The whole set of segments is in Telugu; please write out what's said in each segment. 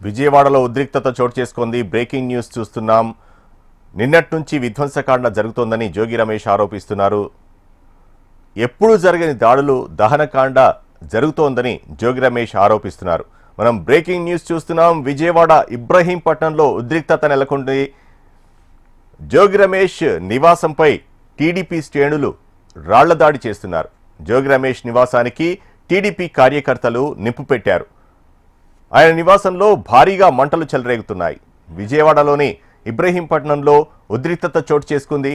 విజయవాడలో ఉద్రిక్తత చోటు చేసుకుంది. బ్రేకింగ్ న్యూస్ చూస్తున్నాం. నిన్నటి నుంచి విధ్వంసకాండ జరుగుతోందని జోగి రమేష్ ఆరోపిస్తున్నారు. ఎప్పుడు జరగని దాడులు, దహనకాండ జరుగుతోందని జోగి రమేష్ ఆరోపిస్తున్నారు. మనం బ్రేకింగ్ న్యూస్ చూస్తున్నాం. విజయవాడ ఇబ్రహీంపట్నంలో ఉద్రిక్తత నెలకొంది. జోగి రమేష్ నివాసంపై టీడీపీ శ్రేణులు రాళ్ల దాడి చేస్తున్నారు. జోగి రమేష్ నివాసానికి టీడీపీ కార్యకర్తలు నిప్పు పెట్టారు. ఆయన నివాసంలో భారీగా మంటలు చెలరేగుతున్నాయి. విజయవాడలోని ఇబ్రహీంపట్నంలో ఉద్రిక్తత చోటు చేసుకుంది.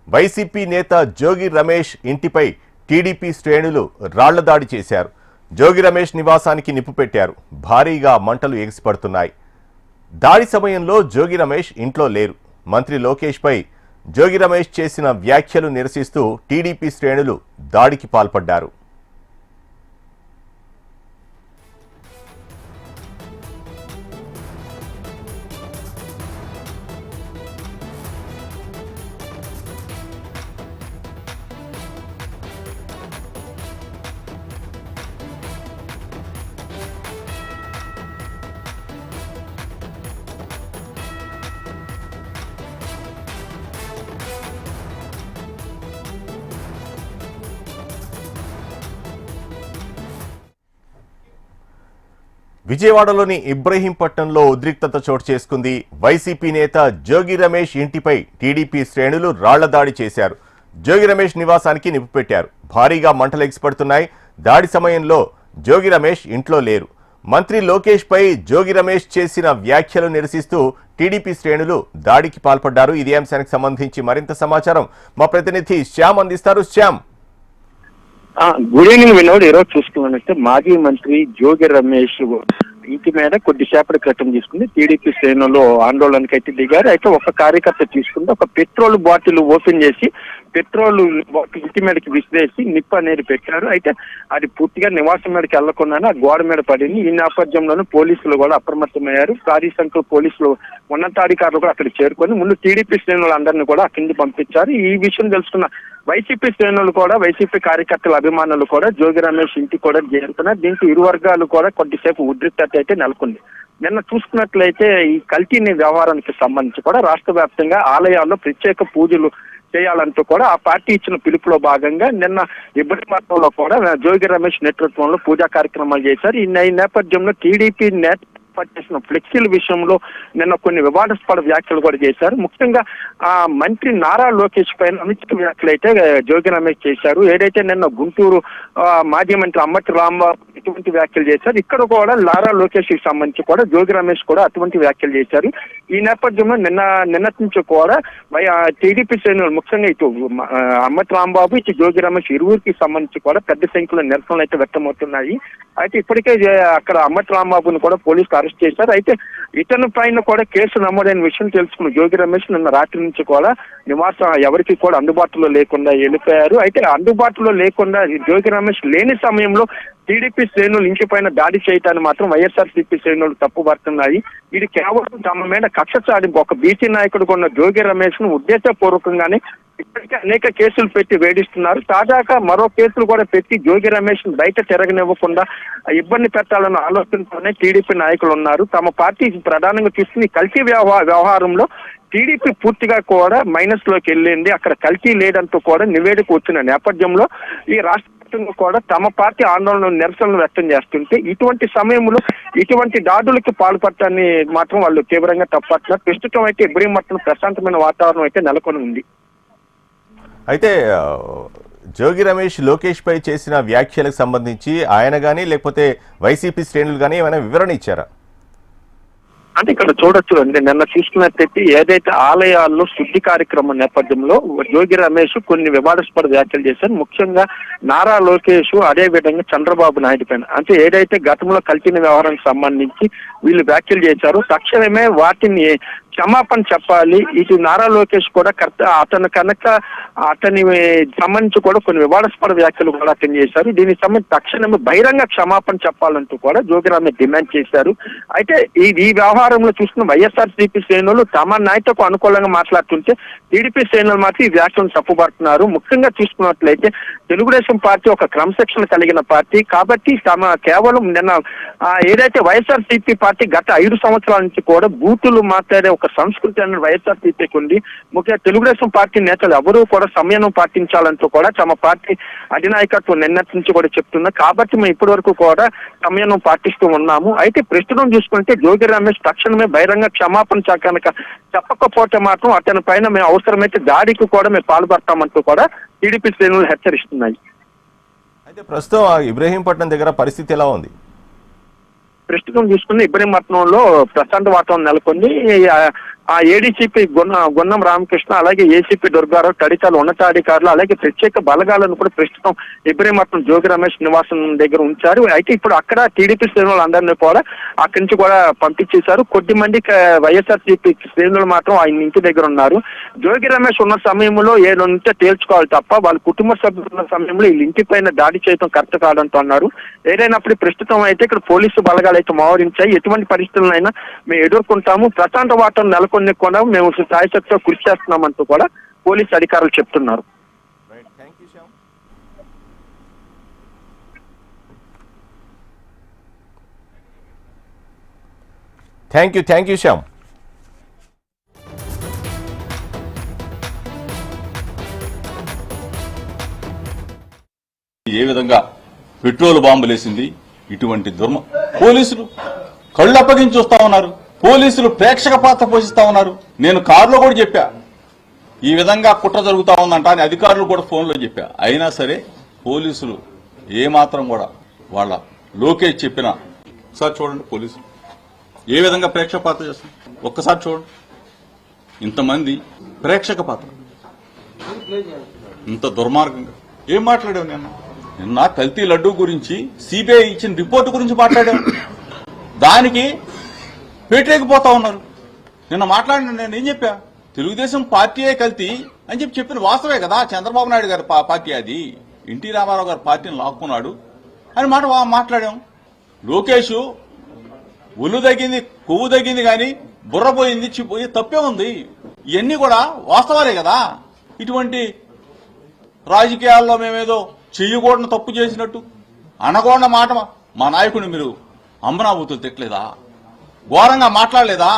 వైసీపీ నేత జోగి రమేష్ ఇంటిపై టీడీపీ శ్రేణులు రాళ్ల దాడి చేశారు. జోగి రమేష్ నివాసానికి నిప్పు పెట్టారు. భారీగా మంటలు ఎగిసిపడుతున్నాయి. దాడి సమయంలో జోగి రమేష్ ఇంట్లో లేరు. మంత్రి లోకేష్ పై జోగి రమేష్ చేసిన వ్యాఖ్యలు నిరసిస్తూ టీడీపీ శ్రేణులు దాడికి పాల్పడ్డారు. విజయవాడలోని ఇబ్రహీంపట్నంలో ఉద్రిక్తత చోటు చేసుకుంది. వైసీపీ నేత జోగి రమేష్ ఇంటిపై టీడీపీ శ్రేణులు రాళ్ల దాడి చేశారు. జోగి రమేష్ నివాసానికి నిప్పు పెట్టారు. భారీగా మంటలు ఎగిసిపడుతున్నాయి. దాడి సమయంలో జోగి రమేష్ ఇంట్లో లేరు. మంత్రి లోకేష్ పై జోగి రమేష్ చేసిన వ్యాఖ్యలు నిరసిస్తూ టీడీపీ శ్రేణులు దాడికి పాల్పడ్డారు. ఇదే అంశానికి సంబంధించి మరింత సమాచారం మా ప్రతినిధి శ్యామ్ అందిస్తారు. Shyam, good evening Vinod. ఈరోజు చూసుకున్నట్టే మాజీ మంత్రి జోగి రమేష్ ఇంటి మీద కొద్దిసేపటి క్రితం తీసుకుని టీడీపీ శ్రేణుల్లో ఆందోళనకి అయితే దిగారు. అయితే ఒక కార్యకర్త తీసుకుంటే ఒక పెట్రోల్ బాటిల్ ఓపెన్ చేసి పెట్రోల్ ఇంటి మీదకి విసిరేసి నిప్పు అనేది పెట్టారు. అయితే అది పూర్తిగా నివాసం మీదకి వెళ్లకుండానే ఆ గోడ మీద పడింది. ఈ నేపథ్యంలోనూ పోలీసులు కూడా అప్రమత్తమయ్యారు. భారీ సంఖ్యలో పోలీసులు ఉన్నతాధికారులు కూడా అక్కడికి చేరుకొని ముందు టీడీపీ శ్రేణులందరినీ కూడా అక్కడికి పంపించారు. ఈ విషయం తెలుసుకున్న వైసీపీ శ్రేణులు కూడా, వైసీపీ కార్యకర్తల అభిమానులు కూడా జోగి రమేష్ ఇంటికి కూడా చేరుతున్నారు. దీంతో ఇరు వర్గాలు కూడా కొద్దిసేపు ఉద్రిక్తత అయితే నెలకొంది. నిన్న చూసుకున్నట్లయితే ఈ కల్తీ వ్యవహారానికి సంబంధించి కూడా రాష్ట్ర వ్యాప్తంగా ఆలయాల్లో ప్రత్యేక పూజలు చేయాలంటూ కూడా ఆ పార్టీ ఇచ్చిన పిలుపులో భాగంగా నిన్న ఇబ్రహీంపట్నంలో కూడా జోగి రమేష్ నేతృత్వంలో పూజా కార్యక్రమాలు చేశారు. ఈ నేపథ్యంలో టీడీపీ చేసిన ఫ్లెక్సీల విషయంలో నిన్న కొన్ని వివాదాస్పద వ్యాఖ్యలు కూడా చేశారు. ముఖ్యంగా మంత్రి నారా లోకేష్ పైన అనుచిత వ్యాఖ్యలు అయితే జోగి రమేష్ చేశారు. ఏదైతే నిన్న గుంటూరు మాజీ మంత్రి అంబటి రాంబాబు ఇటువంటి వ్యాఖ్యలు చేశారు, ఇక్కడ కూడా నారా లోకేష్ కి సంబంధించి కూడా జోగి రమేష్ కూడా అటువంటి వ్యాఖ్యలు చేశారు. ఈ నేపథ్యంలో నిన్నటి నుంచి కూడా టీడీపీ శ్రేణులు ముఖ్యంగా ఇటు అంబటి రాంబాబు, ఇటు జోగి రమేష్ ఇరువురికి సంబంధించి కూడా పెద్ద సంఖ్యలో నిరసనలు అయితే వ్యక్తమవుతున్నాయి. అయితే ఇప్పటికే అక్కడ అంబటి రాంబాబును కూడా పోలీసులు అరెస్ట్ చేశారు. అయితే ఇతని పైన కూడా కేసు నమోదైన విషయం తెలుసుకున్న జోగి రమేష్ నిన్న రాత్రి నుంచి కూడా నివాసం ఎవరికి కూడా అందుబాటులో లేకుండా వెళ్ళిపోయారు. అయితే అందుబాటులో లేకుండా జోగి రమేష్ లేని సమయంలో టీడీపీ శ్రేణులు ఇంటి పైన దాడి చేయటాన్ని మాత్రం వైఎస్ఆర్సీపీ శ్రేణులు తప్పుపడుతున్నాయి. ఇది కేవలం తమ మీద కక్ష సాధింపు. ఒక బీసీ నాయకుడు ఉన్న జోగి రమేష్ ను ఉద్దేశపూర్వకంగానే ఇప్పటికే అనేక కేసులు పెట్టి వేధిస్తున్నారు. తాజాగా మరో కేసులు కూడా పెట్టి జోగి రమేష్ బయట తిరగనివ్వకుండా ఇబ్బంది పెట్టాలన్న ఆలోచనతోనే టీడీపీ నాయకులు ఉన్నారు. తమ పార్టీ ప్రధానంగా తీసుకుని కల్తీ వ్యవహారంలో టీడీపీ పూర్తిగా కూడా మైనస్ లోకి వెళ్ళింది. అక్కడ కల్తీ లేదంటూ కూడా నివేదిక వచ్చిన నేపథ్యంలో ఈ రాష్ట్ర కూడా తమ పార్టీ ఆందోళన నిరసనలు వ్యక్తం చేస్తుంటే ఇటువంటి సమయంలో ఇటువంటి దాడులకు పాల్పడటాన్ని మాత్రం వాళ్ళు తీవ్రంగా తప్పట్ల. ప్రస్తుతం అయితే ఇబ్రహీంపట్నం ప్రశాంతమైన వాతావరణం అయితే నెలకొని ఉంది. అయితే జోగి రమేష్ లోకేష్ పై చేసిన వ్యాఖ్యలకు సంబంధించి ఆయన కానీ లేకపోతే వైసీపీ శ్రేణులు కానీ ఏమైనా వివరణ ఇచ్చారా? అంటే ఇక్కడ చూడొచ్చు అంటే నిన్న చూసుకున్నట్టయితే ఏదైతే ఆలయాల్లో శుద్ధి కార్యక్రమం నేపథ్యంలో జోగి రమేష్ కొన్ని వివాదాస్పద వ్యాఖ్యలు చేశారు. ముఖ్యంగా నారా లోకేష్ అదే విధంగా చంద్రబాబు నాయుడు పైన అంటే ఏదైతే గతంలో కల్తీ వ్యవహారానికి సంబంధించి వీళ్ళు వ్యాఖ్యలు చేశారో తక్షణమే వాటిని క్షమాపణ చెప్పాలి. ఇటు నారా లోకేష్ కూడా అతను కనుక అతని సంబంధించి కూడా కొన్ని వివాదాస్పద వ్యాఖ్యలు కూడా అతను చేశారు. దీనికి సంబంధించి తక్షణమే బహిరంగ క్షమాపణ చెప్పాలంటూ కూడా జోగి రమేష్ డిమాండ్ చేశారు. అయితే ఈ వ్యవహారంలో చూస్తున్న వైఎస్ఆర్సీపీ శ్రేణులు తమ నాయకులకు అనుకూలంగా మాట్లాడుతుంటే టీడీపీ శ్రేణులు మాత్రం ఈ వ్యాఖ్యలను తప్పుపడుతున్నారు. ముఖ్యంగా చూసుకున్నట్లయితే తెలుగుదేశం పార్టీ ఒక క్రమశిక్షణ కలిగిన పార్టీ కాబట్టి కేవలం నిన్న ఏదైతే వైఎస్ఆర్సీపీ పార్టీ గత 5 సంవత్సరాల నుంచి కూడా బూతులు మాట్లాడే ఒక సంస్కృతి అనేది వైఎస్ఆర్సీపీకి ఉంది. ముఖ్యంగా తెలుగుదేశం పార్టీ నేతలు ఎవరూ కూడా సంయమనం పాటించాలంటూ కూడా తమ పార్టీ అధినాయకత్వం నిన్నటి నుంచి కూడా చెప్తున్నారు. కాబట్టి మేము ఇప్పటి వరకు కూడా సంయమనం పాటిస్తూ ఉన్నాము. అయితే ప్రస్తుతం చూసుకుంటే జోగి రమేష్ తక్షణమే బహిరంగ క్షమాపణ కనుక చెప్పకపోతే మాత్రం అతని పైన మేము అవసరమైతే దాడికి కూడా మేము పాల్పడతామంటూ కూడా టీడీపీ శ్రేణులు హెచ్చరిస్తున్నాయి. అయితే ప్రస్తుతం ఇబ్రహీంపట్నం దగ్గర పరిస్థితి ఎలా ఉంది? ప్రస్తుతం చూసుకున్న ఇబ్రహీంపట్నంలో ప్రశాంత వాతావరణం నెలకొంది. ఆ ఏడీసీపీ గున్నం రామకృష్ణ అలాగే ఏసీపీ దుర్గారావు తదితర ఉన్నతాధికారులు అలాగే ప్రత్యేక బలగాలను కూడా ప్రస్తుతం ఇబ్రహీంపట్నం జోగి రమేష్ నివాసం దగ్గర ఉంచారు. అయితే ఇప్పుడు అక్కడ టీడీపీ శ్రేణులు అందరినీ కూడా అక్కడి నుంచి కూడా పంపించేశారు. కొద్ది మంది వైఎస్ఆర్సీపీ శ్రేణులు మాత్రం ఆయన ఇంటి దగ్గర ఉన్నారు. జోగి రమేష్ ఉన్న సమయంలో ఏదో తేల్చుకోవాలి తప్ప వాళ్ళ కుటుంబ సభ్యులు ఉన్న సమయంలో వీళ్ళ ఇంటి పైన దాడి చేయడం కరెక్ట్ కాదంటూ అన్నారు. ఏదైనప్పుడు ప్రస్తుతం అయితే ఇక్కడ పోలీసు బలగాలు అయితే మోహరించాయి. ఎటువంటి పరిస్థితులైనా మేము ఎదుర్కొంటాము. ప్రశాంత వాతావరణం నెలకొని కూడా మేము సాయశక్తితో కృషి చేస్తున్నామంటూ కూడా పోలీసు అధికారులు చెప్తున్నారు. Thank you Shyam. ఏ విధంగా పెట్రోల్ బాంబులేసింది ఇటువంటి పోలీసులు కళ్ళు అప్పగించి చూస్తా ఉన్నారు. పోలీసులు ప్రేక్షక పాత్ర పోషిస్తా ఉన్నారు. నేను కారులో కూడా చెప్పా ఈ విధంగా కుట్ర జరుగుతా ఉందంట అని అధికారులు కూడా ఫోన్లో చెప్పా. అయినా సరే పోలీసులు ఏమాత్రం కూడా వాళ్ళ లోకేష్ చెప్పిన ఒకసారి చూడండి పోలీసులు ఏ విధంగా ప్రేక్షక పాత్ర చేస్తుంది. ఒక్కసారి చూడండి ఇంతమంది ప్రేక్షక పాత్ర ఇంత దుర్మార్గంగా ఏం మాట్లాడావు? నిన్న కల్తీ లడ్డూ గురించి సిబిఐ ఇచ్చిన రిపోర్టు గురించి మాట్లాడావు. దానికి పెట్టలేకపోతా ఉన్నారు. నిన్న మాట్లాడిన నేను ఏం చెప్పా? తెలుగుదేశం పార్టీయే కల్తీ అని చెప్పిన వాస్తవే కదా. చంద్రబాబు నాయుడు గారి పార్టీ అది, ఎన్టీ రామారావు గారి పార్టీని లాక్కున్నాడు అని మాట్లాడాం. లోకేష్ ఒళ్ళు తగ్గింది కొవ్వు తగ్గింది కానీ బుర్ర పోయింది పోయి తప్పే ఉంది. ఇవన్నీ కూడా వాస్తవాలే కదా. ఇటువంటి రాజకీయాల్లో మేమేదో చెయ్యకూడని తప్పు చేసినట్టు అనకూడని మాట మా నాయకుడిని మీరు అమ్మనాబూతులు తిట్టలేదా? ఘోరంగా మాట్లాడలేదా?